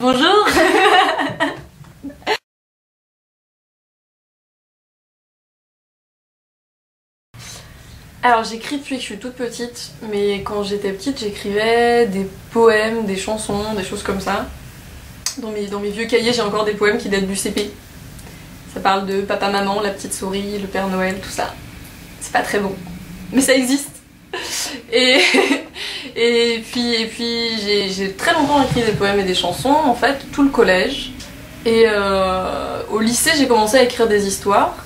Bonjour. Alors j'écris depuis que je suis toute petite, mais quand j'étais petite j'écrivais des poèmes, des chansons, des choses comme ça. Dans mes vieux cahiers j'ai encore des poèmes qui datent du CP. Ça parle de papa, maman, la petite souris, le Père Noël, tout ça. C'est pas très bon, mais ça existe. Et puis j'ai très longtemps écrit des poèmes et des chansons, en fait, tout le collège. Et au lycée j'ai commencé à écrire des histoires.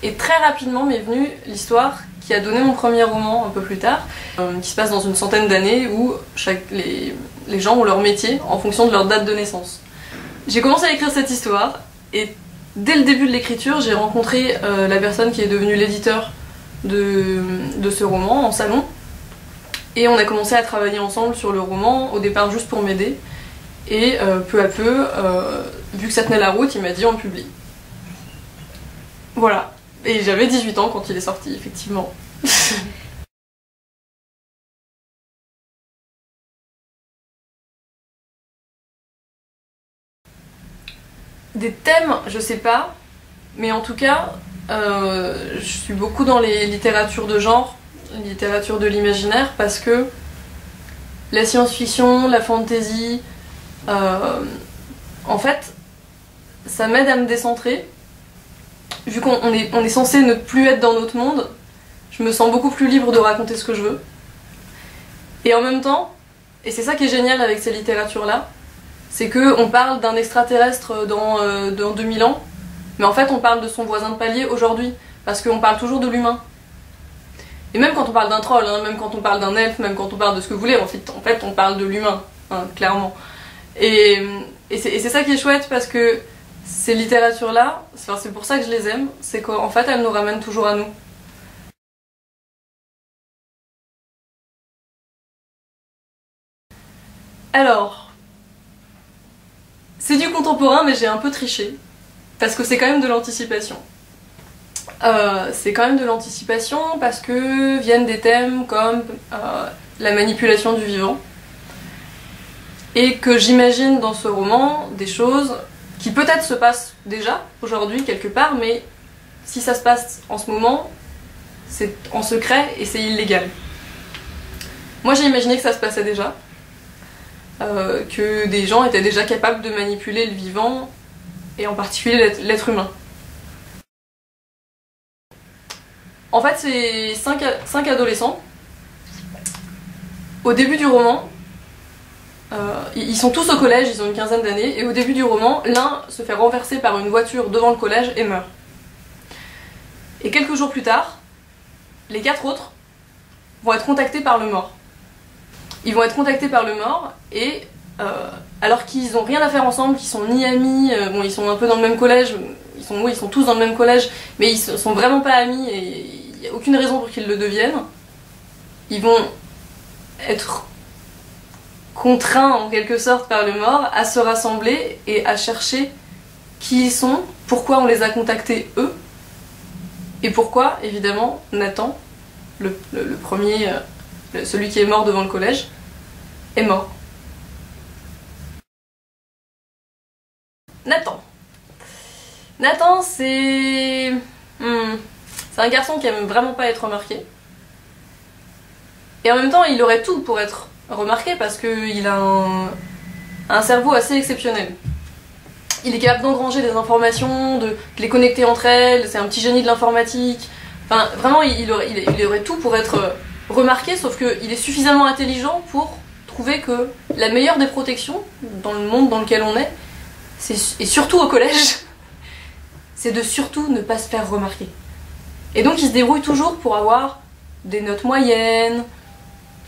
Et très rapidement m'est venue l'histoire qui a donné mon premier roman un peu plus tard, qui se passe dans une centaine d'années où les gens ont leur métier en fonction de leur date de naissance. J'ai commencé à écrire cette histoire et dès le début de l'écriture j'ai rencontré la personne qui est devenue l'éditeur de ce roman en salon et on a commencé à travailler ensemble sur le roman, au départ juste pour m'aider et peu à peu, vu que ça tenait la route, il m'a dit on publie. Voilà. Et j'avais 18 ans quand il est sorti, effectivement. Des thèmes, je sais pas, mais en tout cas, je suis beaucoup dans les littératures de genre, littérature de l'imaginaire, parce que la science-fiction, la fantasy, en fait, ça m'aide à me décentrer. Vu qu'on est censé ne plus être dans notre monde, je me sens beaucoup plus libre de raconter ce que je veux. Et en même temps, et c'est ça qui est génial avec ces littératures-là, c'est qu'on parle d'un extraterrestre dans 2000 ans, mais en fait on parle de son voisin de palier aujourd'hui, parce qu'on parle toujours de l'humain. Et même quand on parle d'un troll, hein, même quand on parle d'un elfe, même quand on parle de ce que vous voulez, en fait on parle de l'humain, hein, clairement. Et c'est ça qui est chouette, parce que ces littératures-là, c'est pour ça que je les aime, c'est qu'en fait elles nous ramènent toujours à nous. Alors, c'est du contemporain mais j'ai un peu triché, parce que c'est quand même de l'anticipation. C'est quand même de l'anticipation parce que viennent des thèmes comme la manipulation du vivant, et que j'imagine dans ce roman des choses qui peut-être se passe déjà aujourd'hui quelque part, mais si ça se passe en ce moment, c'est en secret et c'est illégal. Moi j'ai imaginé que ça se passait déjà, que des gens étaient déjà capables de manipuler le vivant, et en particulier l'être humain. En fait c'est 5 adolescents. Au début du roman, ils sont tous au collège, ils ont une quinzaine d'années, et au début du roman, l'un se fait renverser par une voiture devant le collège et meurt. Et quelques jours plus tard, les 4 autres vont être contactés par le mort. Ils vont être contactés par le mort, et alors qu'ils n'ont rien à faire ensemble, qu'ils sont ni amis, bon ils sont un peu dans le même collège, ils sont tous dans le même collège, mais ils sont vraiment pas amis, et il n'y a aucune raison pour qu'ils le deviennent. Ils vont être contraints en quelque sorte par le mort à se rassembler et à chercher qui ils sont, pourquoi on les a contactés eux, et pourquoi évidemment Nathan, le premier, celui qui est mort devant le collège, est mort. Nathan c'est un garçon qui aime vraiment pas être remarqué, et en même temps il aurait tout pour être remarqué parce qu'il a un cerveau assez exceptionnel. Il est capable d'engranger des informations, de les connecter entre elles, c'est un petit génie de l'informatique. Enfin, vraiment, il aurait tout pour être remarqué, sauf qu'il est suffisamment intelligent pour trouver que la meilleure des protections, dans le monde dans lequel on est, et surtout au collège, c'est de surtout ne pas se faire remarquer. Et donc il se débrouille toujours pour avoir des notes moyennes,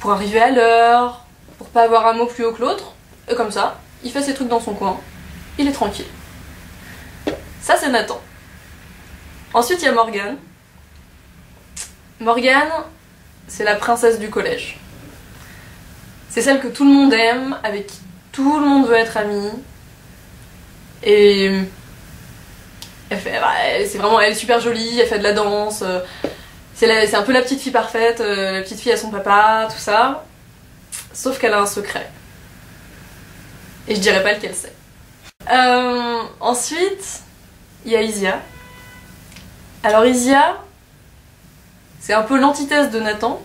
pour arriver à l'heure, pour pas avoir un mot plus haut que l'autre, et comme ça, il fait ses trucs dans son coin, il est tranquille. Ça c'est Nathan. Ensuite il y a Morgane. Morgane, c'est la princesse du collège. C'est celle que tout le monde aime, avec qui tout le monde veut être ami, et c'est vraiment, elle est super jolie, elle fait de la danse, c'est un peu la petite fille parfaite, la petite fille à son papa, tout ça. Sauf qu'elle a un secret. Et je dirais pas lequel c'est. Ensuite, il y a Isia. Alors Isia, c'est un peu l'antithèse de Nathan.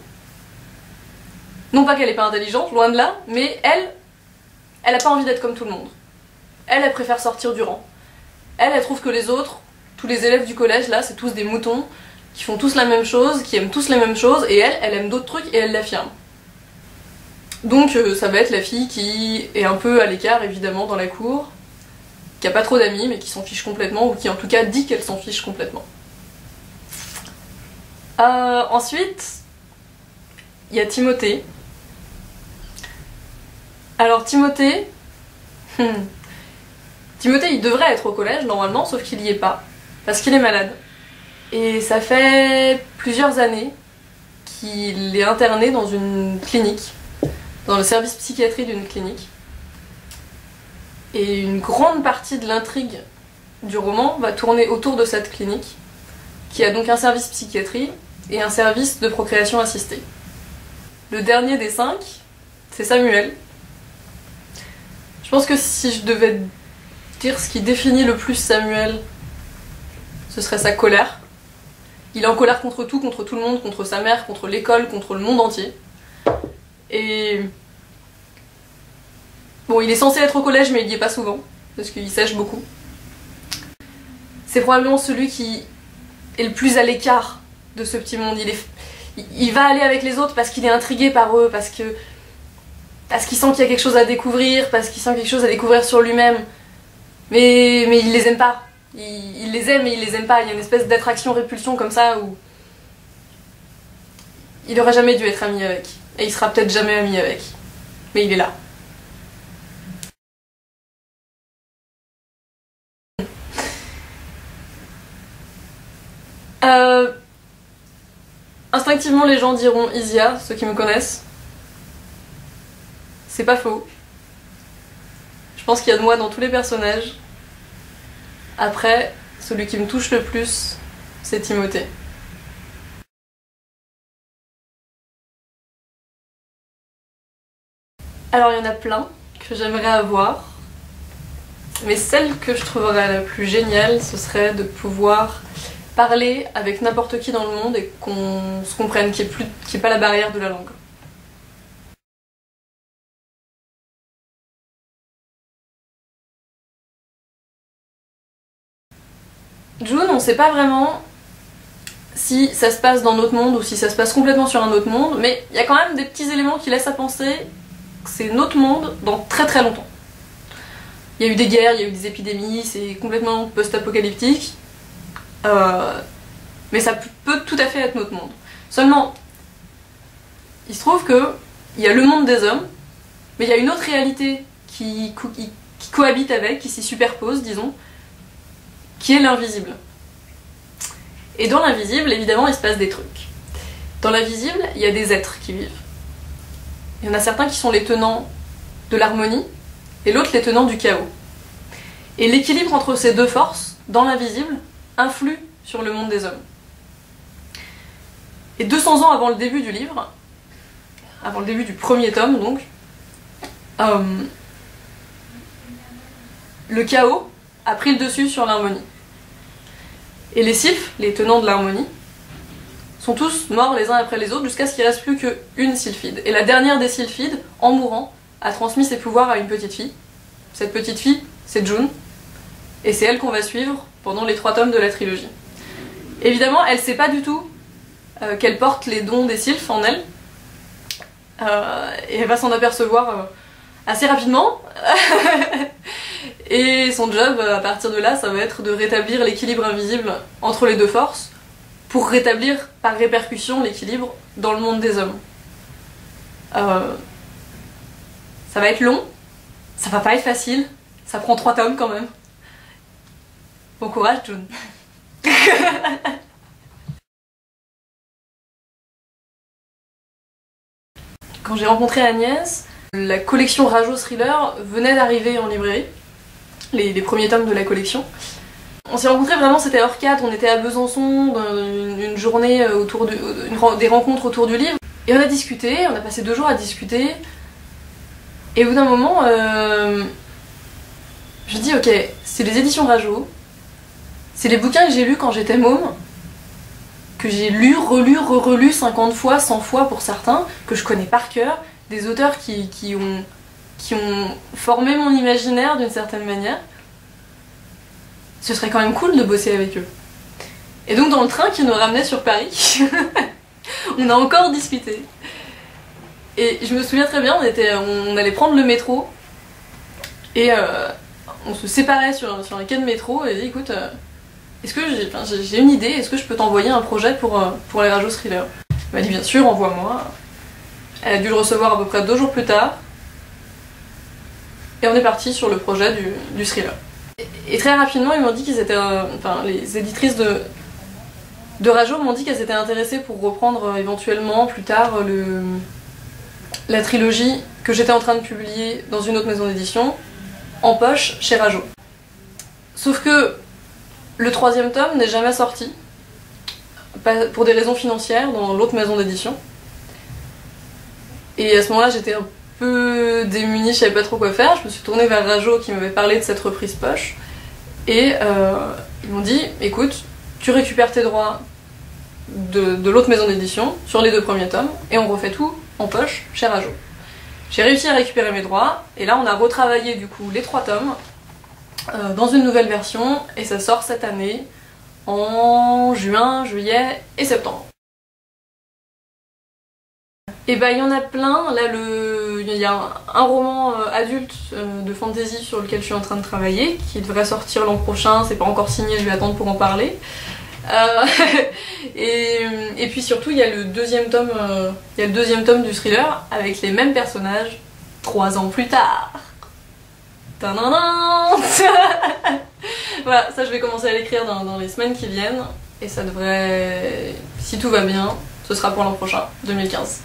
Non pas qu'elle est pas intelligente, loin de là, mais elle a pas envie d'être comme tout le monde. Elle préfère sortir du rang. Elle trouve que les autres, tous les élèves du collège là, c'est tous des moutons, qui font tous la même chose, qui aiment tous les mêmes choses, et elle aime d'autres trucs et elle l'affirme. Donc ça va être la fille qui est un peu à l'écart évidemment dans la cour, qui a pas trop d'amis mais qui s'en fiche complètement, ou qui en tout cas dit qu'elle s'en fiche complètement. Ensuite, il y a Timothée. Alors Timothée, Timothée il devrait être au collège normalement, sauf qu'il y est pas, parce qu'il est malade. Et ça fait plusieurs années qu'il est interné dans une clinique, dans le service psychiatrie d'une clinique. Et une grande partie de l'intrigue du roman va tourner autour de cette clinique, qui a donc un service psychiatrie et un service de procréation assistée. Le dernier des 5, c'est Samuel. Je pense que si je devais dire ce qui définit le plus Samuel, ce serait sa colère. Il est en colère contre tout le monde, contre sa mère, contre l'école, contre le monde entier. Et... bon, il est censé être au collège, mais il y est pas souvent, parce qu'il sèche beaucoup. C'est probablement celui qui est le plus à l'écart de ce petit monde. Il va aller avec les autres parce qu'il est intrigué par eux, parce qu'il sent qu'il y a quelque chose à découvrir, parce qu'il sent quelque chose à découvrir sur lui-même. Mais il les aime pas. Il les aime et il les aime pas. Il y a une espèce d'attraction-répulsion comme ça où il aurait jamais dû être ami avec. Et il sera peut-être jamais ami avec. Mais il est là. Instinctivement les gens diront Isia, ceux qui me connaissent. C'est pas faux. Je pense qu'il y a de moi dans tous les personnages. Après, celui qui me touche le plus, c'est Timothée. Alors il y en a plein que j'aimerais avoir, mais celle que je trouverais la plus géniale, ce serait de pouvoir parler avec n'importe qui dans le monde et qu'on se comprenne, qu'il n'y ait pas la barrière de la langue. June, on sait pas vraiment si ça se passe dans notre monde ou si ça se passe complètement sur un autre monde, mais il y a quand même des petits éléments qui laissent à penser que c'est notre monde dans très très longtemps. Il y a eu des guerres, il y a eu des épidémies, c'est complètement post-apocalyptique, mais ça peut tout à fait être notre monde. Seulement, il se trouve que il y a le monde des hommes, mais il y a une autre réalité qui cohabite avec, qui s'y superpose, disons, qui est l'invisible. Et dans l'invisible, évidemment, il se passe des trucs. Dans l'invisible, il y a des êtres qui vivent. Il y en a certains qui sont les tenants de l'harmonie, et l'autre les tenants du chaos. Et l'équilibre entre ces deux forces, dans l'invisible, influe sur le monde des hommes. Et 200 ans avant le début du livre, avant le début du premier tome donc, le chaos a pris le dessus sur l'harmonie. Et les sylphes, les tenants de l'harmonie, sont tous morts les uns après les autres jusqu'à ce qu'il ne reste plus qu'une sylphide. Et la dernière des sylphides, en mourant, a transmis ses pouvoirs à une petite fille. Cette petite fille, c'est June, et c'est elle qu'on va suivre pendant les 3 tomes de la trilogie. Évidemment, elle sait pas du tout qu'elle porte les dons des sylphes en elle, et elle va s'en apercevoir assez rapidement. Et son job, à partir de là, ça va être de rétablir l'équilibre invisible entre les deux forces, pour rétablir par répercussion l'équilibre dans le monde des hommes. Ça va être long, ça va pas être facile, ça prend 3 tomes quand même. Bon courage, June. Quand j'ai rencontré Agnès, la collection Rajo Thriller venait d'arriver en librairie, les premiers tomes de la collection. On s'est rencontrés vraiment, c'était hors cadre, on était à Besançon, une journée autour des rencontres autour du livre. Et on a discuté, on a passé 2 jours à discuter. Et au bout d'un moment, Je me dis ok, c'est les éditions Rajo, c'est les bouquins que j'ai lus quand j'étais môme, que j'ai lu, relu, re-relu 50 fois, 100 fois pour certains, que je connais par cœur, des auteurs qui ont formé mon imaginaire d'une certaine manière. Ce serait quand même cool de bosser avec eux. Et donc dans le train qui nous ramenait sur Paris, on a encore discuté. Et je me souviens très bien, on allait prendre le métro, et on se séparait sur les quais de métro, et il dit écoute, est-ce que j'ai une idée, est-ce que je peux t'envoyer un projet pour les Rajo Thriller? Elle m'a dit bien sûr, envoie-moi. Elle a dû le recevoir à peu près 2 jours plus tard. Et on est parti sur le projet du thriller. Et très rapidement, ils m'ont dit qu'ils étaient... les éditrices de Rajo m'ont dit qu'elles étaient intéressées pour reprendre éventuellement plus tard la trilogie que j'étais en train de publier dans une autre maison d'édition, en poche chez Rajo. Sauf que le 3e tome n'est jamais sorti, pour des raisons financières, dans l'autre maison d'édition. Et à ce moment-là, j'étais un peu démunie, je savais pas trop quoi faire. Je me suis tournée vers Rajo qui m'avait parlé de cette reprise poche. Et ils m'ont dit, écoute, tu récupères tes droits de l'autre maison d'édition sur les 2 premiers tomes, et on refait tout en poche chez Rajo. J'ai réussi à récupérer mes droits, et là on a retravaillé du coup les 3 tomes dans une nouvelle version, et ça sort cette année en juin, juillet et septembre. Et bah il y en a plein, là il y a un roman adulte de fantasy sur lequel je suis en train de travailler, qui devrait sortir l'an prochain, c'est pas encore signé, je vais attendre pour en parler. Et puis surtout il y a le 2e tome du thriller avec les mêmes personnages 3 ans plus tard. Tadadam. Voilà, ça je vais commencer à l'écrire dans les semaines qui viennent, et ça devrait, si tout va bien, ce sera pour l'an prochain, 2015.